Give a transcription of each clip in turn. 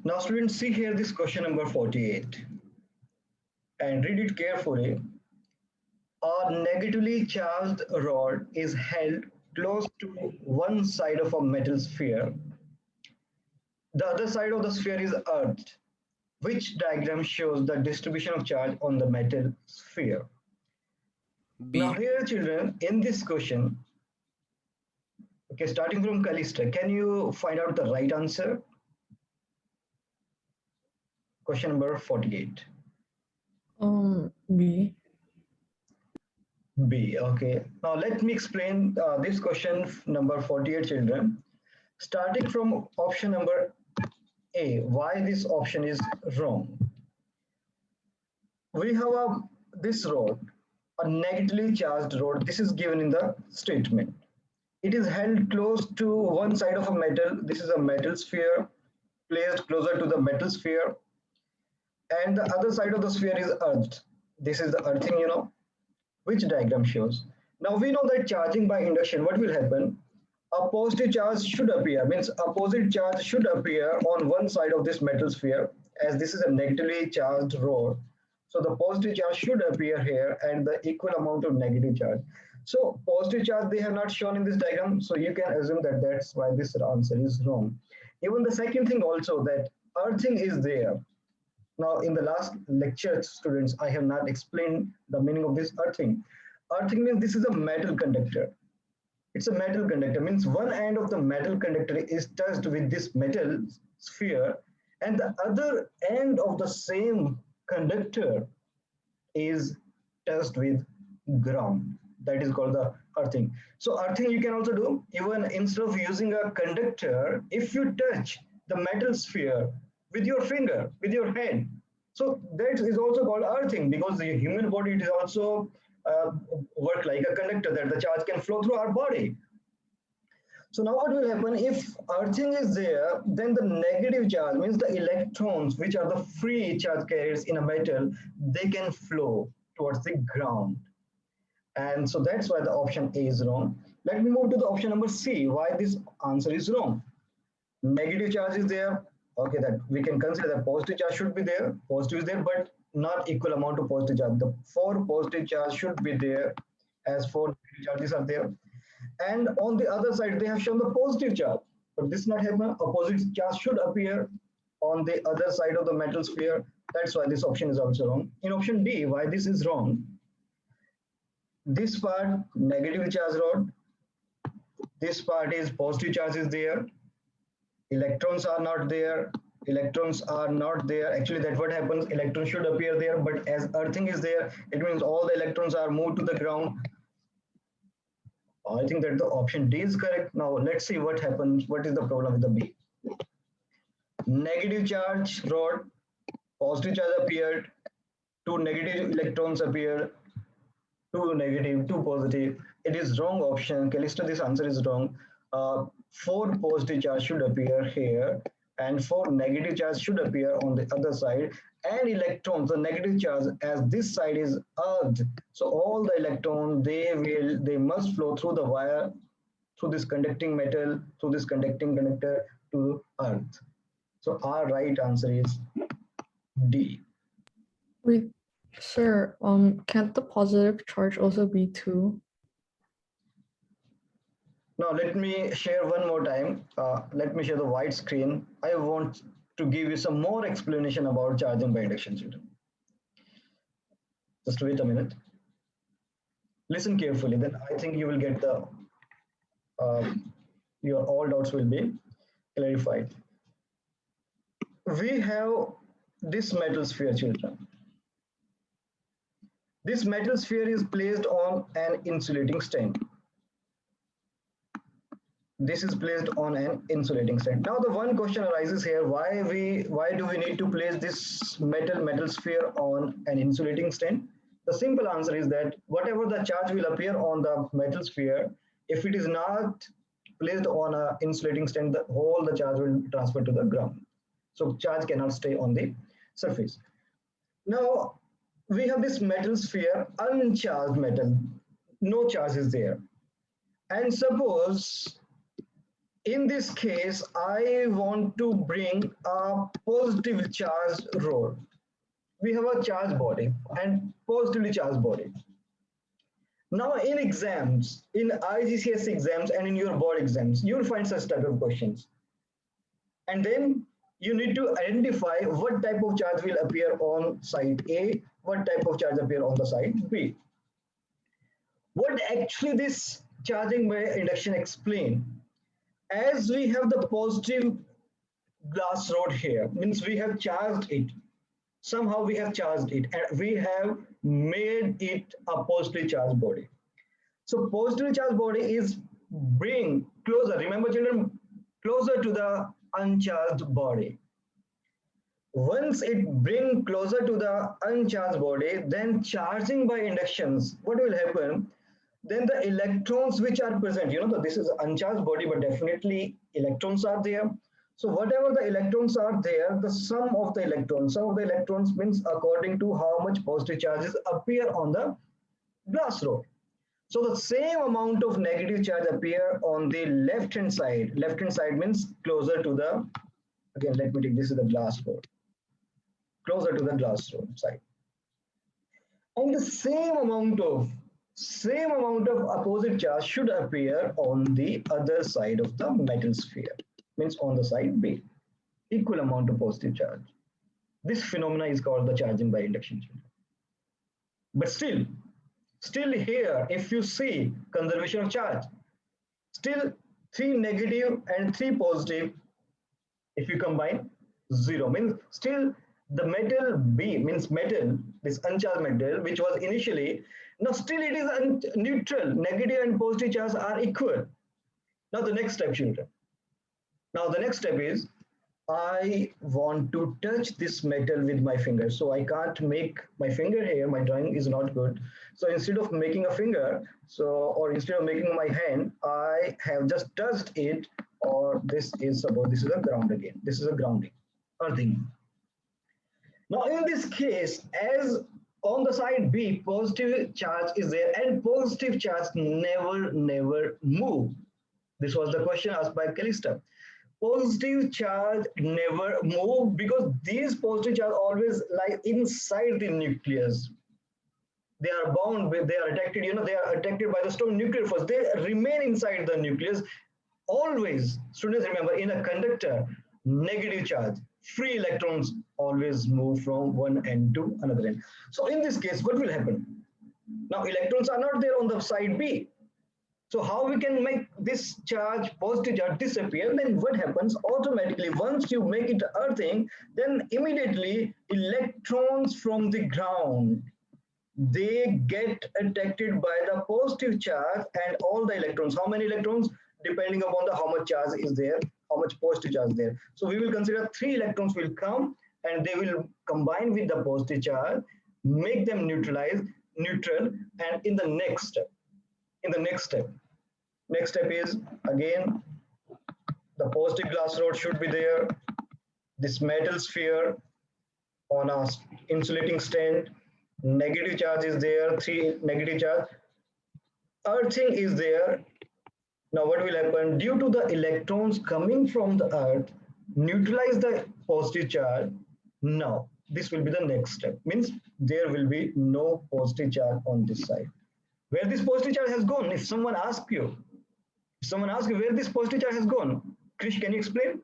Now students, see here this question number 48 and read it carefully. A negatively charged rod is held close to one side of a metal sphere. The other side of the sphere is earthed. Which diagram shows the distribution of charge on the metal sphere? Now B. here children, in this question, okay, starting from Calista, can you find out the right answer? Question number 48. B. B, okay. Now let me explain this question number 48 children. Starting from option number A, why this option is wrong. We have this rod, a negatively charged rod. This is given in the statement. It is held close to one side of a metal. This is a metal sphere placed closer to the metal sphere, and the other side of the sphere is earthed. This is the earthing, which diagram shows. Now we know that charging by induction, what will happen? A positive charge should appear, means opposite charge should appear on one side of this metal sphere, as this is a negatively charged rod. So the positive charge should appear here and the equal amount of negative charge. So positive charge they have not shown in this diagram, so you can assume that that's why this answer is wrong. Even the second thing also, that earthing is there. Now, in the last lecture, students, I have not explained the meaning of this earthing. Earthing means this is a metal conductor. It's a metal conductor, means one end of the metal conductor is touched with this metal sphere, and the other end of the same conductor is touched with ground. That is called the earthing. So earthing you can also do, even instead of using a conductor, if you touch the metal sphere with your finger, with your hand, so that is also called earthing, because the human body, it is also work like a conductor, that the charge can flow through our body. So now what will happen, if earthing is there, then the negative charge, means the electrons, which are the free charge carriers in a metal, they can flow towards the ground. And so that's why the option A is wrong. Let me move to the option number C, why this answer is wrong. Negative charge is there. Okay, that we can consider that positive charge should be there. Positive is there, but not equal amount of positive charge. The 4 positive charge should be there, as 4 negative charges are there. And on the other side, they have shown the positive charge, but this not happen. Opposite charge should appear on the other side of the metal sphere. That's why this option is also wrong. In option D, why this is wrong? This part, negative charge rod. This part is positive charge is there. Electrons are not there. Electrons are not there. Actually, that's what happens. Electrons should appear there, but as earthing is there, it means all the electrons are moved to the ground. I think that the option D is correct. Now let's see what happens. What is the problem with the B? Negative charge rod, positive charge appeared, 2 negative electrons appear, 2 negative, 2 positive. It is wrong option. Calista, this answer is wrong. 4 positive charge should appear here, and 4 negative charge should appear on the other side. And electrons, the negative charge, as this side is earthed, so all the electrons, they must flow through the wire, through this conducting metal, through this conducting conductor to earth. So our right answer is D. Wait, sir, can't the positive charge also be 2? Now let me share one more time. Let me share the white screen. I want to give you some more explanation about charging by induction, children. Just wait a minute. Listen carefully, then I think you will get the your all doubts will be clarified. We have this metal sphere, children. This metal sphere is placed on an insulating stand. This is placed on an insulating stand. Now the one question arises here, why do we need to place this metal sphere on an insulating stand? The simple answer is that whatever the charge will appear on the metal sphere, if it is not placed on an insulating stand, the charge will transfer to the ground. So charge cannot stay on the surface. Now we have this metal sphere, uncharged metal, no charge is there. And suppose In this case, I want to bring a positive charged rod. We have a charged body and positively charged body. Now, in exams, in IGCSE exams and in your board exams, you will find such type of questions. And then you need to identify what type of charge will appear on side A, what type of charge appear on the side B. What actually this charging by induction explain? As we have the positive glass rod here, means we have charged it. Somehow we have charged it and we have made it a positively charged body. So positively charged body is bring closer, remember children, closer to the uncharged body. Once it bring closer to the uncharged body, then charging by inductions, what will happen? Then the electrons which are present, this is uncharged body, but definitely electrons are there. So whatever the electrons are there, the sum of the electrons means according to how much positive charges appear on the glass rod. So the same amount of negative charge appear on the left hand side. Left hand side means closer to the, again, let me take this is the glass rod, closer to the glass rod side. And the same amount of opposite charge should appear on the other side of the metal sphere, means on the side B, equal amount of positive charge. This phenomena is called the charging by induction. But still here, if you see conservation of charge, still 3 negative and 3 positive, if you combine, 0 means still the metal B, means metal, this uncharged metal, which was initially, now still it is neutral. Negative and positive charge are equal. Now the next step, children. Now the next step is I want to touch this metal with my finger. So I can't make my finger here. My drawing is not good. So instead of making a finger, or instead of making my hand, I have just touched it. Or this is, suppose this is a ground again. This is a grounding, earthing. Now in this case, as on the side B, positive charge is there and positive charge never move. This was the question asked by Callista. Positive charge never move because these positive charge always lie inside the nucleus. They are bound with, they are attracted, they are attracted by the strong nuclear force. They remain inside the nucleus. Always, students remember, in a conductor, negative charge, free electrons always move from one end to another end. So in this case, what will happen? Now electrons are not there on the side B. So how we can make this charge, positive charge, disappear? Then what happens? Automatically, once you make it earthing, then immediately electrons from the ground, they get attracted by the positive charge and all the electrons. How many electrons? Depending upon the how much charge is there, how much positive charge is there. So we will consider 3 electrons will come and they will combine with the positive charge, make them neutral, and in the next step, next step is again the positive glass rod should be there, this metal sphere on a insulating stand, negative charge is there, 3 negative charge, earthing is there. Now what will happen? Due to the electrons coming from the earth, neutralize the positive charge. Now this will be the next step, means there will be no positive charge on this side. Where this positive charge has gone? If someone asks you where this positive charge has gone, Krish, can you explain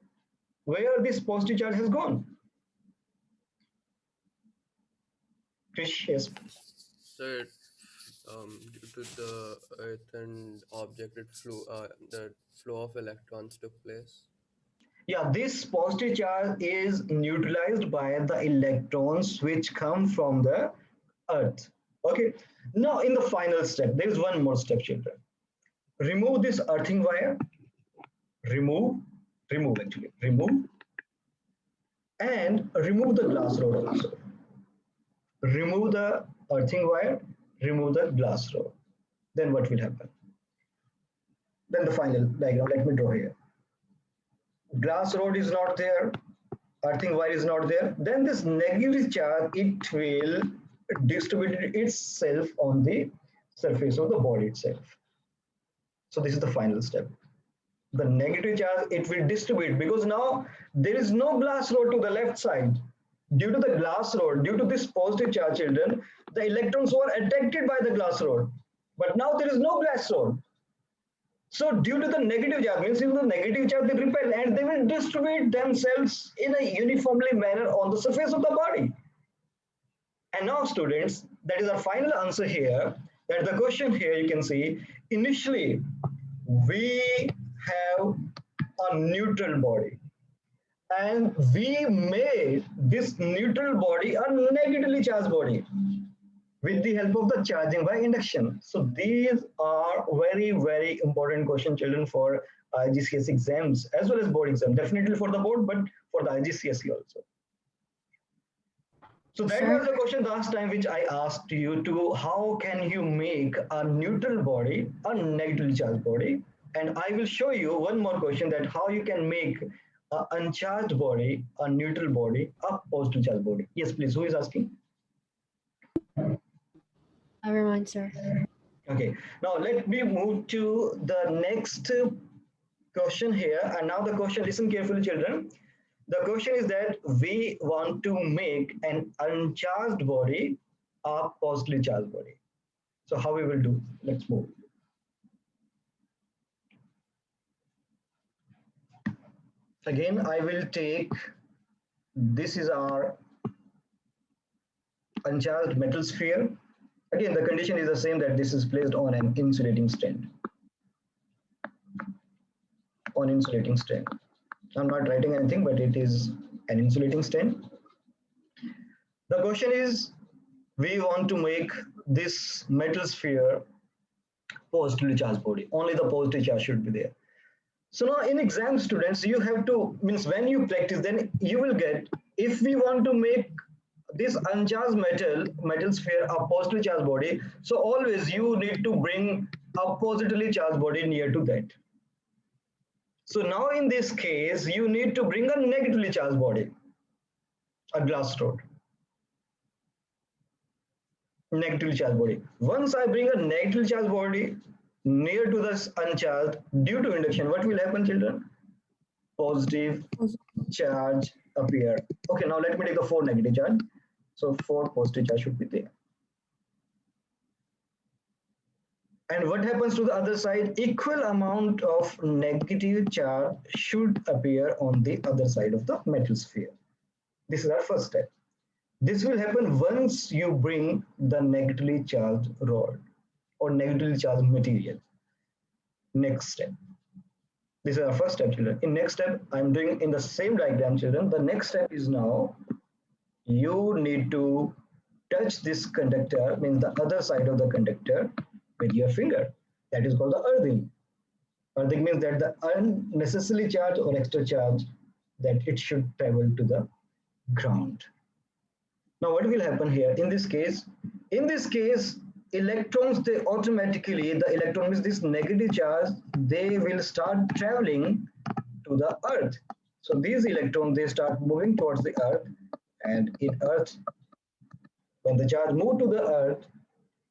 where this positive charge has gone? Krish, yes. So, due to the Earth and object, the flow of electrons took place. Yeah, this positive charge is neutralized by the electrons which come from the earth. Okay. Now in the final step, there is one more step, children. Remove this earthing wire. Remove, and remove the glass rod also. Remove the earthing wire, remove the glass rod. Then what will happen? Then the final diagram, let me draw here. Glass rod is not there, earthing wire is not there. Then this negative charge, it will distribute itself on the surface of the body itself. So this is the final step. The negative charge, it will distribute because now there is no glass rod to the left side. Due to the glass rod, due to this positive charge, children, the electrons were attracted by the glass rod. But now there is no glass rod. So due to the negative charge, means in the negative charge they repel and they will distribute themselves in a uniformly manner on the surface of the body. And now students, that is our final answer here. That the question here you can see, initially we have a neutral body and we made this neutral body a negatively charged body with the help of the charging by induction. So these are very, very important question, children, for IGCSE exams as well as board exam. Definitely for the board, but for the IGCSE also. So that Sir, was the question last time which I asked you to, how can you make a neutral body a negatively charged body? And I will show you one more question, that how you can make an uncharged body, a neutral body, a positive charged body. Yes, please. Who is asking? Never mind, sir. Okay. Now let me move to the next question here. And now the question, listen carefully, children. The question is that we want to make an uncharged body a positively charged body. So how we will do? Let's move. Again, I will take, this is our uncharged metal sphere. Again, the condition is the same, that this is placed on an insulating stand. On insulating stand. I'm not writing anything, but it is an insulating stand. The question is, we want to make this metal sphere positively charged body. Only the positive charge should be there. So now in exam, students, you have to, means when you practice, then you will get, if we want to make this uncharged metal sphere a positively charged body, so always you need to bring a positively charged body near to that. So now in this case, you need to bring a negatively charged body, a glass rod. Negatively charged body. Once I bring a negatively charged body near to this uncharged, due to induction, what will happen, children? Positive charge appear. Okay, now let me take the 4 negative charge. So 4 positive charge should be there. And what happens to the other side? Equal amount of negative charge should appear on the other side of the metal sphere. This is our first step. This will happen once you bring the negatively charged rod or negatively charged material. Next step. This is our first step, children. In next step, I'm doing in the same diagram, children. The next step is now you need to touch this conductor, means the other side of the conductor, with your finger. That is called the earthing. Earthing means that the unnecessarily charge or extra charge, that it should travel to the ground. Now what will happen here? In this case, electrons, they automatically, the electron means this negative charge, they will start traveling to the earth. So these electrons, they start moving towards the earth, and in earth, when the charge move to the earth,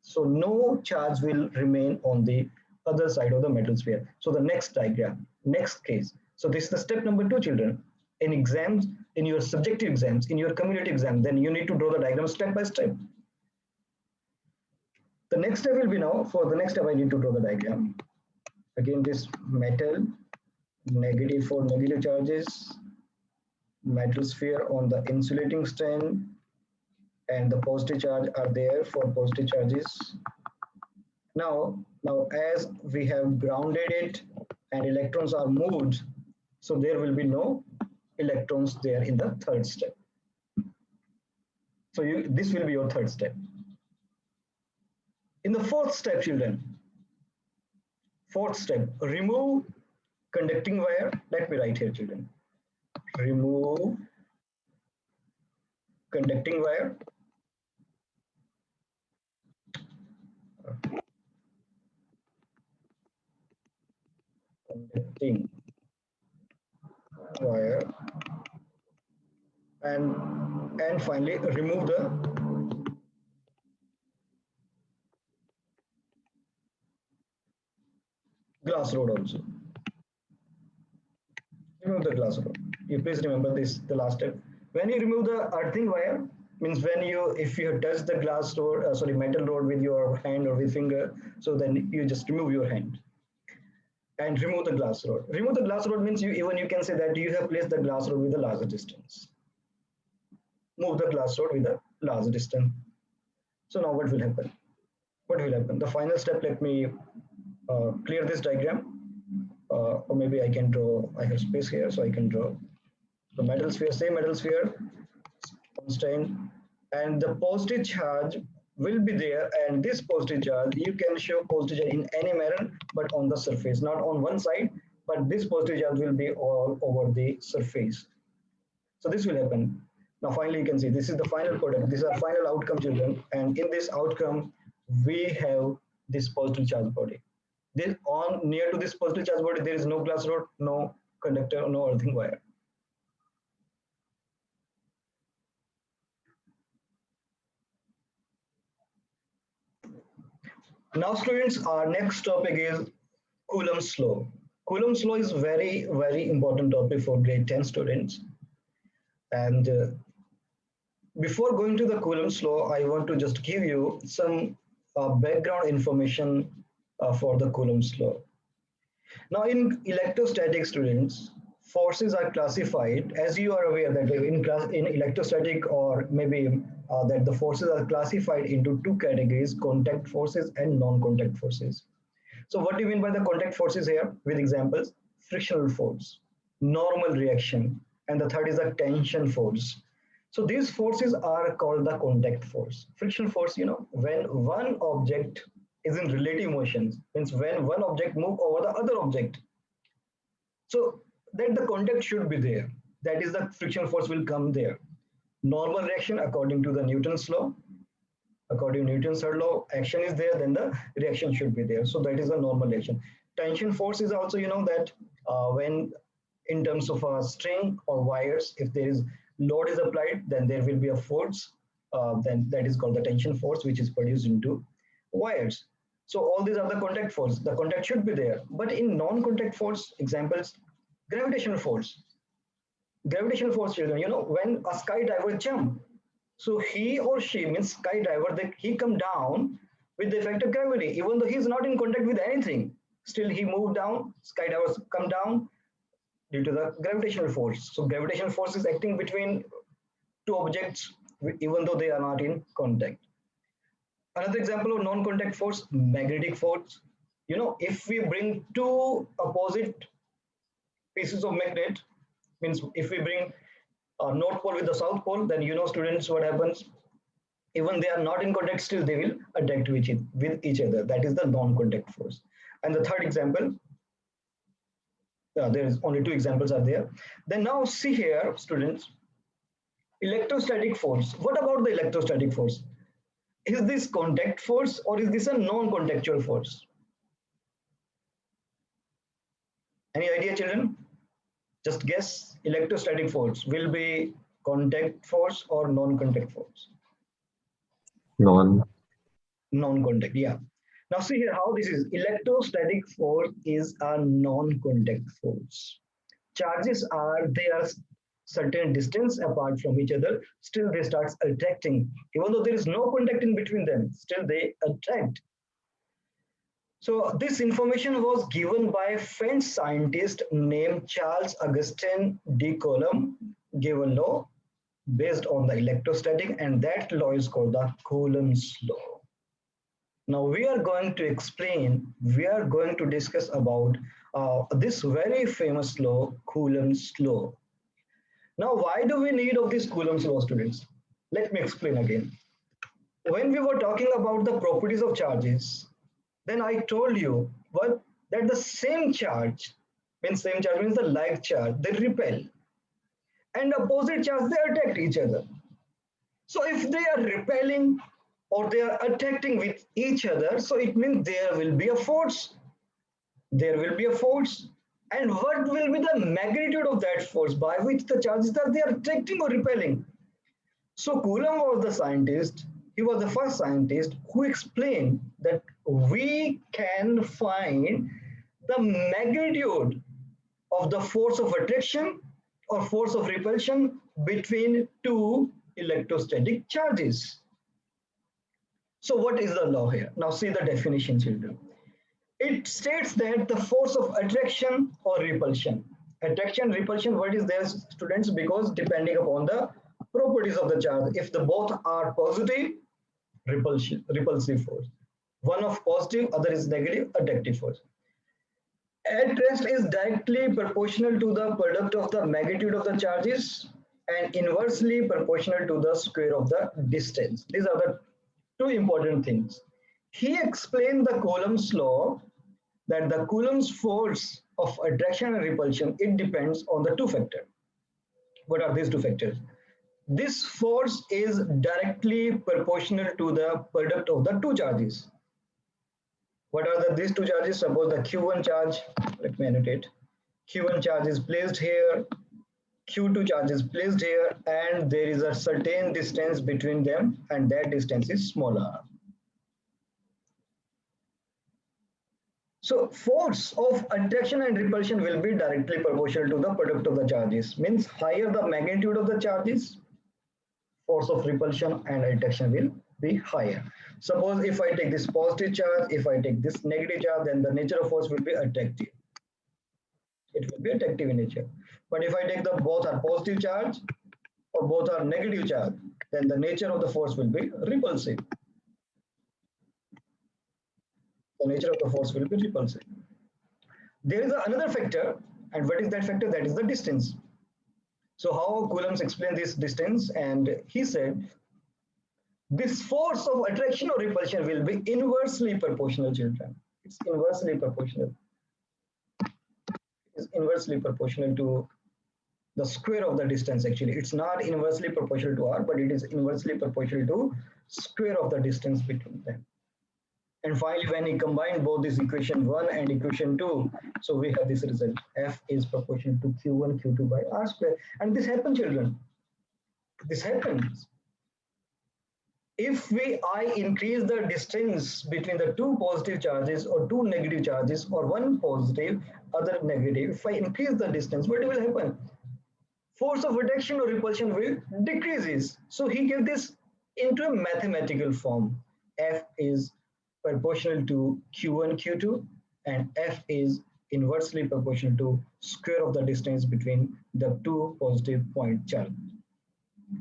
so no charge will remain on the other side of the metal sphere. So the next diagram, next case. So this is the step number 2, children. In exams, in your subjective exams, in your community exam, then you need to draw the diagram step by step. The next step will be, now for the next step I need to draw the diagram. Again, this metal, negative 4 negative charges, metal sphere on the insulating stand, and the positive charge are there for positive charges. Now as we have grounded it and electrons are moved, so there will be no electrons there in the third step. So this will be your third step. In the fourth step, children, fourth step, remove conducting wire. Let me write here, children. Remove conducting wire. Conducting wire. And finally, remove the glass rod also. Remove the glass rod. You please remember this, the last step. When you remove the earthing wire, means when you, if you touch the glass rod, sorry, metal rod with your hand or with finger, so then you just remove your hand and remove the glass rod. Remove the glass rod means you, even you can say that you have placed the glass rod with a larger distance. Move the glass rod with a larger distance. So now what will happen? What will happen? The final step, let me clear this diagram. Or maybe I can draw, I have space here, so I can draw the metal sphere, same metal sphere, constant, and the positive charge will be there, and this positive charge, you can show positive charge in any manner, but on the surface, not on one side, but this positive charge will be all over the surface. So this will happen. Now finally you can see this is the final product, this is our final outcome, children, and in this outcome, we have this positive charge body. This on near to this positive charge body, there is no glass rod, no conductor, no earthing wire. Now, students, our next topic is Coulomb's law. Coulomb's law is very, very important topic for grade 10 students. And before going to the Coulomb's law, I want to just give you some background information for the Coulomb's law. Now, in electrostatic students, forces are classified, as you are aware that in electrostatic, or maybe that the forces are classified into two categories: contact forces and non-contact forces. So what do you mean by the contact forces here? With examples: frictional force, normal reaction, and the third is a tension force. So these forces are called the contact force. Frictional force, you know, when one object is in relative motions, means when one object move over the other object. So that the contact should be there. That is the frictional force will come there. Normal reaction according to the Newton's law. According to Newton's third law, action is there, then the reaction should be there. So that is a normal reaction. Tension force is also, you know, that when in terms of a string or wires, if there is load is applied, then there will be a force. Then that is called the tension force, which is produced into wires. So all these are the contact force. The contact should be there. But in non-contact force, examples, gravitational force. Gravitational force, children, you know, when a skydiver jump, so he or she, means skydiver, that he come down with the effect of gravity, even though he is not in contact with anything. Still he moved down, skydivers come down due to the gravitational force. So gravitational force is acting between two objects, even though they are not in contact. Another example of non-contact force, magnetic force. You know, if we bring two opposite pieces of magnet, means if we bring North Pole with the South Pole, then you know, students, what happens? Even they are not in contact, still they will attract with each other. That is the non-contact force. And the third example, there is only two examples are there. Then now see here, students, electrostatic force. What about the electrostatic force? Is this contact force or is this a non-contactual force? Any idea, children? Just guess. Electrostatic force will be contact force or non-contact force? Non. Non-contact, yeah. Now see here how this is. Electrostatic force is a non-contact force. Charges are, they are certain distance apart from each other, still they start attracting. Even though there is no contact in between them, still they attract. So this information was given by a French scientist named Charles Augustin de Coulomb, gave a law based on the electrostatic, and that law is called the Coulomb's law. Now we are going to explain, we are going to discuss about this very famous law, Coulomb's law. Now, why do we need of this Coulomb's law, students? Let me explain again. When we were talking about the properties of charges, then I told you what, that the same charge means the like charge, they repel, and opposite charge, they attract each other. So if they are repelling or they are attracting with each other, so it means there will be a force. There will be a force. And what will be the magnitude of that force by which the charges are they are attracting or repelling? So Coulomb was the scientist, he was the first scientist who explained that we can find the magnitude of the force of attraction or force of repulsion between two electrostatic charges. So what is the law here? Now see the definition, children. It states that the force of attraction or repulsion. Attraction, repulsion, what is there, students? Because depending upon the properties of the charge, if the both are positive, repulsive force. One of positive, other is negative, attractive force. At rest is directly proportional to the product of the magnitude of the charges and inversely proportional to the square of the distance. These are the two important things. He explained the Coulomb's law that the Coulomb's force of attraction and repulsion, it depends on the two factors. What are these two factors? This force is directly proportional to the product of the two charges. What are these two charges? Suppose the Q1 charge, let me annotate. Q1 charge is placed here, Q2 charge is placed here, and there is a certain distance between them, and that distance is smaller. So force of attraction and repulsion will be directly proportional to the product of the charges. Means higher the magnitude of the charges, force of repulsion and attraction will be higher. Suppose if I take this positive charge, if I take this negative charge, then the nature of force will be attractive. It will be attractive in nature. But if I take the both are positive charge or both are negative charge, then the nature of the force will be repulsive. The nature of the force will be repulsive. There is another factor, and what is that factor? That is the distance. So how Coulomb explained this distance, and he said this force of attraction or repulsion will be inversely proportional, children. It's inversely proportional. It's inversely proportional to the square of the distance. Actually, it's not inversely proportional to r, but it is inversely proportional to square of the distance between them. And finally, when he combined both this equation 1 and equation 2, so we have this result. F is proportional to Q1, Q2 by R square. And this happens, children. This happens. If I increase the distance between the two positive charges or two negative charges, or one positive, other negative, if I increase the distance, what will happen? Force of attraction or repulsion will decreases. So he gave this into a mathematical form. F is proportional to Q1, Q2, and F is inversely proportional to square of the distance between the two positive point charges.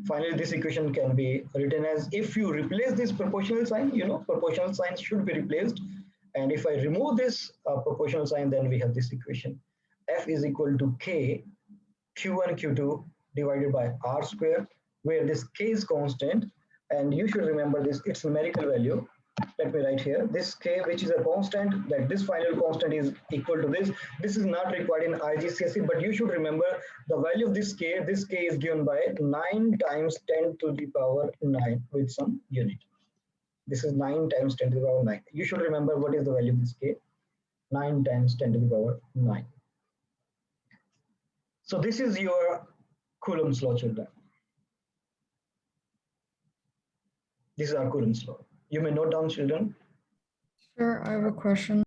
Finally, this equation can be written as, if you replace this proportional sign, proportional sign should be replaced. And if I remove this proportional sign, then we have this equation. F is equal to K, Q1, Q2 divided by R square, where this K is constant. And you should remember this, its numerical value. Let me write here, this K, which is a constant, that this final constant is equal to this. This is not required in IGCSE, but you should remember the value of this K is given by 9 times 10 to the power 9 with some unit. This is 9 times 10 to the power 9. You should remember what is the value of this K, 9 times 10 to the power 9. So this is your Coulomb's law, children. This is our Coulomb's law. You may note down, children. Sure, I have a question.